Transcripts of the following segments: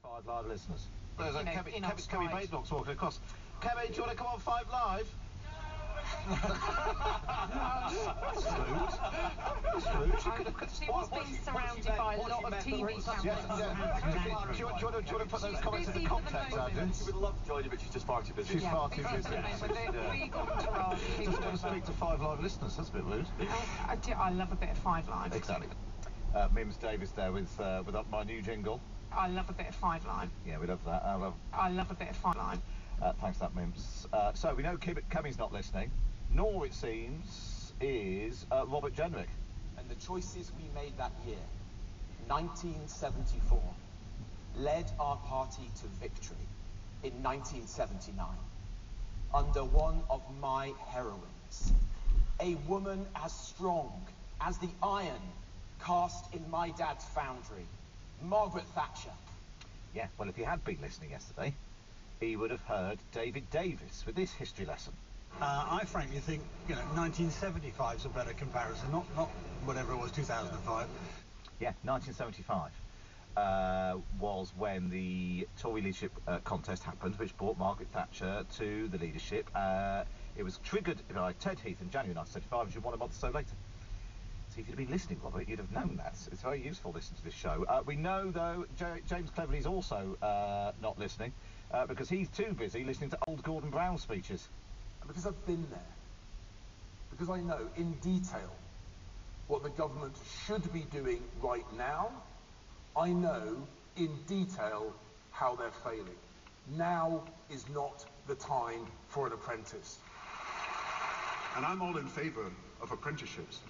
Five Live listeners. There's a Kemi Baitlock's walking across. Kemi, do you want to come on Five Live? She was being surrounded by a lot of TV cameras. Do you want to put those comments into context, Andrew? She would love to join you, but she's just far too busy. She's far too busy. Just want to speak to Five Live listeners. That's a bit rude. I love a bit of Five Live. Exactly. Mims Davis there with my new jingle. I love a bit of Five Live. Yeah, we love that. I love a bit of Five Live. Thanks for that, Mims. So we know Kemi's not listening, nor it seems is Robert Jenrick. And the choices we made that year, 1974, led our party to victory in 1979 under one of my heroines, a woman as strong as the iron cast in my dad's foundry, Margaret Thatcher. Yeah, well, if he had been listening yesterday, he would have heard David Davis with this history lesson. I frankly think, 1975 is a better comparison, not whatever it was, 2005. Yeah, 1975 was when the Tory leadership contest happened, which brought Margaret Thatcher to the leadership. It was triggered by Ted Heath in January 1975, and she won a month or so later. So if you'd have been listening, Robert, you'd have known that. It's very useful listening to this show. We know, though, James Cleverley's also not listening, because he's too busy listening to old Gordon Brown speeches. Because I've been there. Because I know in detail what the government should be doing right now. I know in detail how they're failing. Now is not the time for an apprentice. And I'm all in favour of apprenticeships.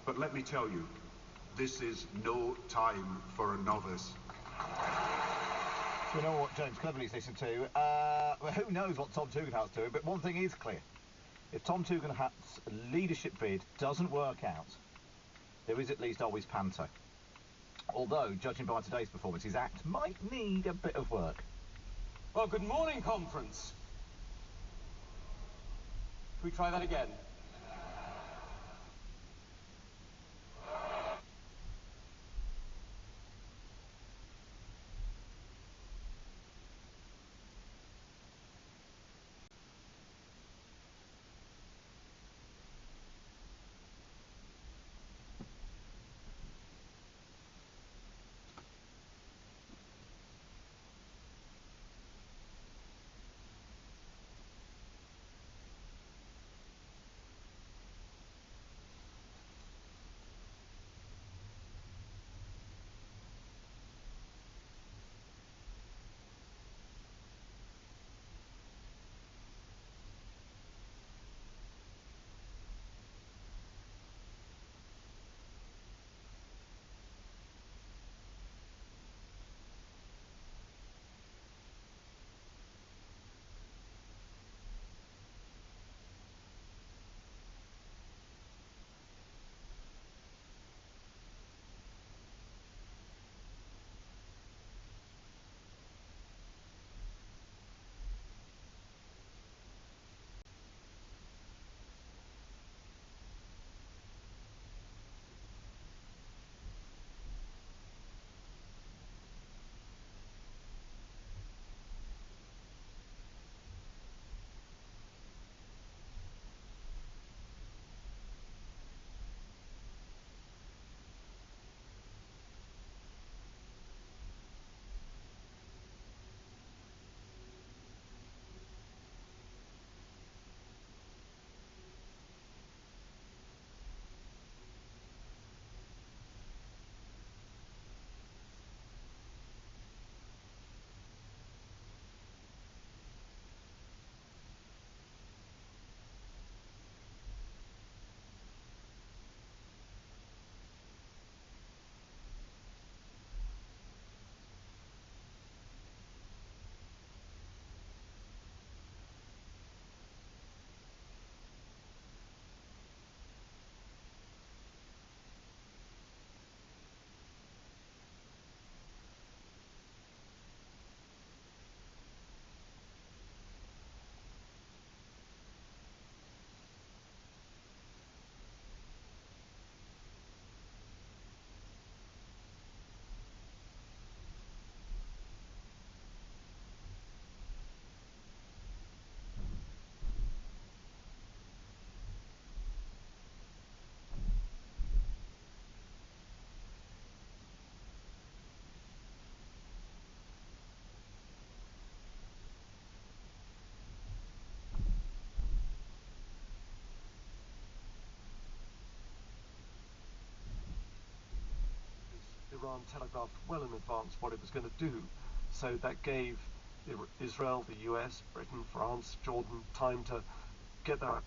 But let me tell you, this is no time for a novice. We know what James Cleverley's listening to. Well, who knows what Tom Tugendhat's doing, but one thing is clear. If Tom Tugendhat's leadership bid doesn't work out, there is at least always Panto. Although, judging by today's performance, his act might need a bit of work. Well, good morning, conference. Can we try that again? Iran telegraphed well in advance what it was going to do. So that gave Israel, the US, Britain, France, Jordan time to get their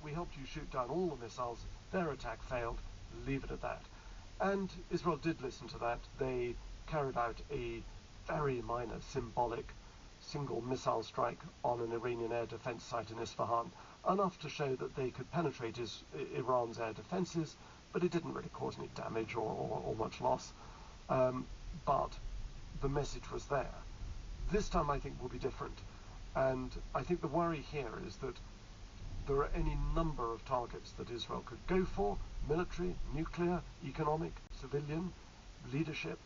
we helped you shoot down all the missiles. Their attack failed. Leave it at that. And Israel did listen to that. They carried out a very minor, symbolic, single missile strike on an Iranian air defense site in Isfahan, enough to show that they could penetrate Iran's air defenses, but it didn't really cause any damage or much loss. But the message was there. This time I think will be different. And I think the worry here is that there are any number of targets that Israel could go for: military, nuclear, economic, civilian, leadership,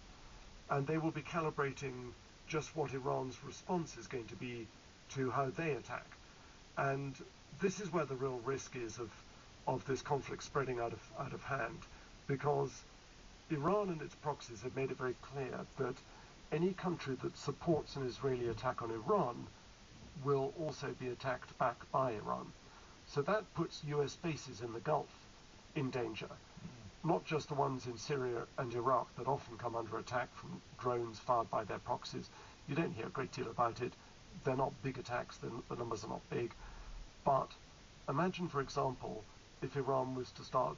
and they will be calibrating just what Iran's response is going to be to how they attack. And this is where the real risk is of this conflict spreading out of hand, because Iran and its proxies have made it very clear that any country that supports an Israeli attack on Iran will also be attacked back by Iran. So that puts US bases in the Gulf in danger, not just the ones in Syria and Iraq that often come under attack from drones fired by their proxies. You don't hear a great deal about it. They're not big attacks, the numbers are not big. But imagine, for example, if Iran was to start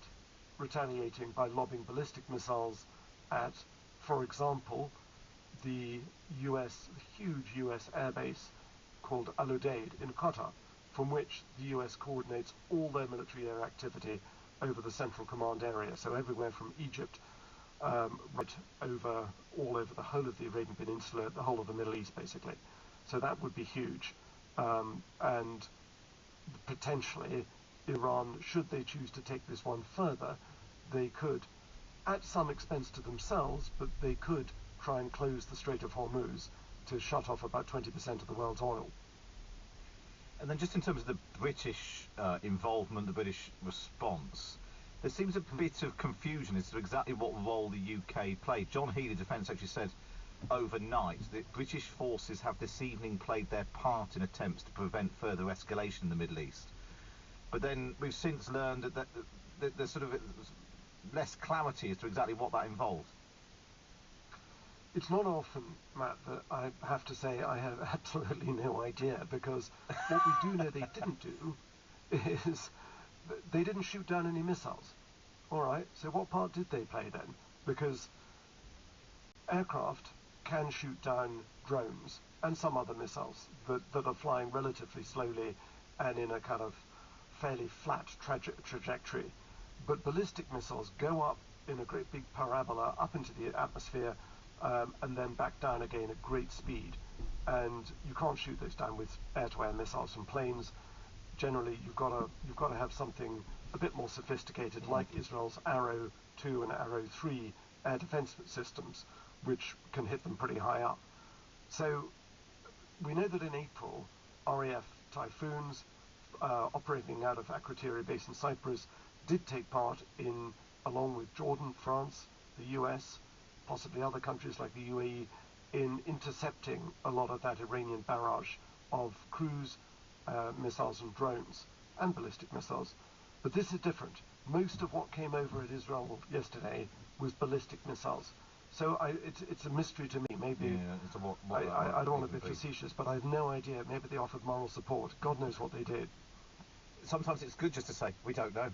retaliating by lobbing ballistic missiles at, for example, the huge US airbase called Al Udeid in Qatar, from which the US coordinates all their military air activity over the Central Command area, so everywhere from Egypt right all over the whole of the Arabian Peninsula, the whole of the Middle East, basically. So that would be huge. And potentially, Iran, should they choose to take this one further, they could, at some expense to themselves, but they could try and close the Strait of Hormuz to shut off about 20% of the world's oil. And then just in terms of the British involvement, the British response, there seems a bit of confusion as to exactly what role the UK played. John Healey, Defence Secretary, said overnight that British forces have this evening played their part in attempts to prevent further escalation in the Middle East. But then we've since learned that there's sort of less clarity as to exactly what that involved. It's not often, Matt, that I have to say I have absolutely no idea, because what we do know they didn't do is they didn't shoot down any missiles. All right, so what part did they play then? Because aircraft can shoot down drones and some other missiles that are flying relatively slowly and in a kind of fairly flat trajectory. But ballistic missiles go up in a great big parabola up into the atmosphere and then back down again at great speed. And you can't shoot those down with air-to-air missiles from planes. Generally, you've got to have something a bit more sophisticated, like Israel's Arrow 2 and Arrow 3 air defense systems, which can hit them pretty high up. So we know that in April, RAF Typhoons operating out of Akrotiri base in Cyprus did take part in, along with Jordan, France, the US, possibly other countries like the UAE, in intercepting a lot of that Iranian barrage of cruise missiles and drones and ballistic missiles. But this is different. Most of what came over at Israel yesterday was ballistic missiles. So it's a mystery to me. Maybe I don't want to be facetious, but I have no idea. Maybe they offered moral support. God knows what they did. Sometimes it's good just to say we don't know.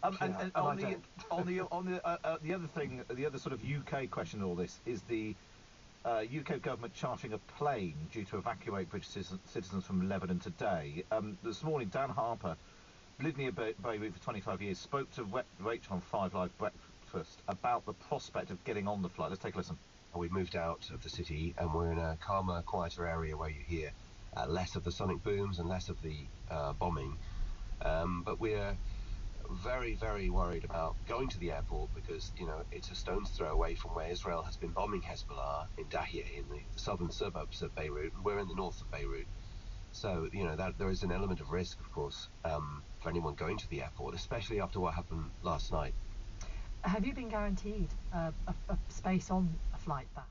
And on the other thing, the other sort of UK question in all this is the UK government chartering a plane due to evacuate British citizens from Lebanon today. This morning, Dan Harper, lived near Beirut for 25 years, spoke to Rachel on 5 Live Breakfast about the prospect of getting on the flight. Let's take a listen. We've moved out of the city and we're in a calmer, quieter area where you hear less of the sonic booms and less of the bombing. But we're very, very worried about going to the airport because, you know, it's a stone's throw away from where Israel has been bombing Hezbollah in Dahiyeh, in the southern suburbs of Beirut. We're in the north of Beirut. So, you know, that there is an element of risk, of course, for anyone going to the airport, especially after what happened last night. Have you been guaranteed a space on a flight back?